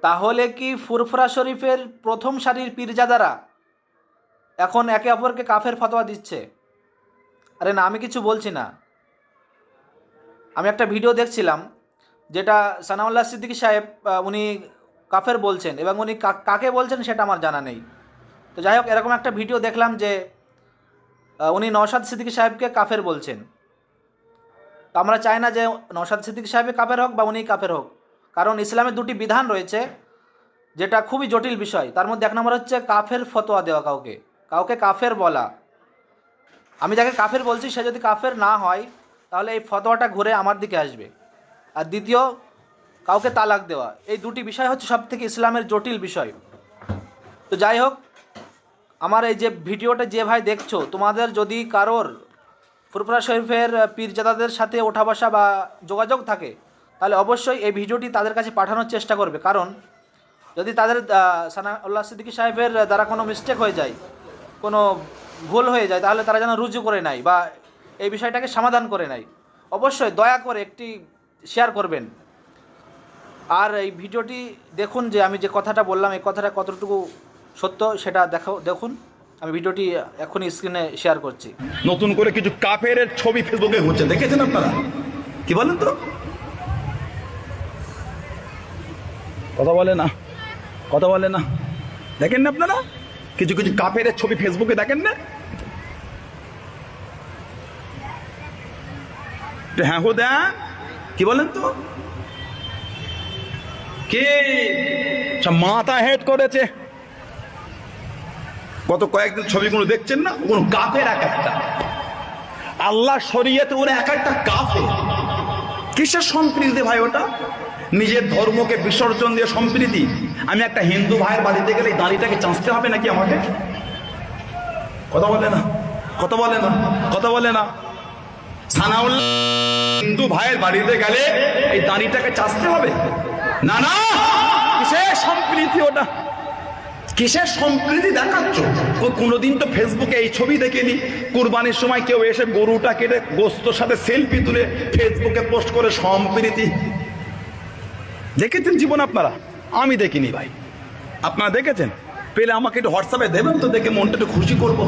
তাহলে কি ফুরফুরা শরীফের প্রথম সারির পীরজাদারা এখন একে অপরকে কাফের ফতোয়া দিচ্ছে? আরে না, আমি কিছু বলছি না। আমি একটা ভিডিও দেখছিলাম যেটা সানাউল্লাহ সিদ্দিকী সাহেব উনি কাফের বলছেন, এবং উনি কাকে বলছেন সেটা আমার জানা নেই। তো যাই হোক, এরকম একটা ভিডিও দেখলাম যে উনি নওশাদ সিদ্দিকী সাহেবকে কাফের বলছেন। তো আমরা চাই না যে নওশাদ সিদ্দিকী সাহেব কাফের হোক বা উনি কাফের হোক, কারণ ইসলামের দুটি বিধান রয়েছে যেটা খুবই জটিল বিষয়। তার মধ্যে এক নম্বর হচ্ছে কাফের ফতোয়া দেওয়া, কাউকে কাফের বলা। আমি যাকে কাফের বলছি সে যদি কাফের না হয় তাহলে এই ফতোয়াটা ঘুরে আমার দিকে আসবে। আর দ্বিতীয়, কাউকে তালাক দেওয়া। এই দুটি বিষয় হচ্ছে সব থেকে ইসলামের জটিল বিষয়। তো যাই হোক, আমার এই যে ভিডিওটা যে ভাই দেখছো, তোমাদের যদি কারোর ফুরফুরা শরীফের পীরজাদাদের সাথে ওঠা বসা বা যোগাযোগ থাকে তাহলে অবশ্যই এই ভিডিওটি তাদের কাছে পাঠানোর চেষ্টা করবে। কারণ যদি তাদের সানাউল্লাহ সিদ্দিকী সাহেবের দ্বারা কোনো মিস্টেক হয়ে যায়, কোনো ভুল হয়ে যায়, তাহলে তারা যেন রুজু করে নেয় বা এই বিষয়টাকে সমাধান করে নেয়। অবশ্যই দয়া করে একটি শেয়ার করবেন। আর এই ভিডিওটি দেখুন, যে আমি যে কথাটা বললাম এই কথাটা কতটুকু সত্য সেটা দেখুন। আমি ভিডিওটি এখনই স্ক্রিনে শেয়ার করছি। নতুন করে কিছু কাফের ছবি ফেসবুকে ঘুরছে, দেখেছেন আপনারা? কি বলেন তো? কথা বলে না, দেখেন না আপনারা? কিছু কিছু কাফের ছবি ফেসবুকে দেখেন না? হ্যাঁ হো দেন, কি বলেন তো? কে মাথা হেড করেছে? গত কয়েকদিন ছবিগুলো দেখছেন না? কোন কাফের এক একটা, আল্লাহ শরীয়তে ওরা এক একটা কাফের। কিসের সম্প্রীতি ভাই ওটা? নিজের ধর্মকে বিসর্জন দিয়ে সম্প্রীতি? আমি একটা হিন্দু ভাইয়ের বাড়িতে গেলে এই দাড়িটাকে চাঁচতে হবে নাকি আমাকে? কথা বলে না। সানাউল্লাহ হিন্দু ভাইয়ের বাড়িতে গেলে এই দাড়িটাকে চাঁচতে হবে না? কিসের সম্প্রীতি ওটা? কিসের সম্প্রীতি দেখাচ্ছ? কোনোদিন তো ফেসবুকে এই ছবি দেখেনি কুরবানির সময় কেউ এসে গরুটা কেটে গোস্তর সাথে সেলফি তুলে ফেসবুকে পোস্ট করে সম্প্রীতি দেখেছেন জীবন আপনারা? আমি দেখিনি ভাই, আপনারা দেখেছেন? পেলে আমাকে একটু হোয়াটসঅ্যাপে দেবেন তো, দেখে মনটা একটু খুশি করবো।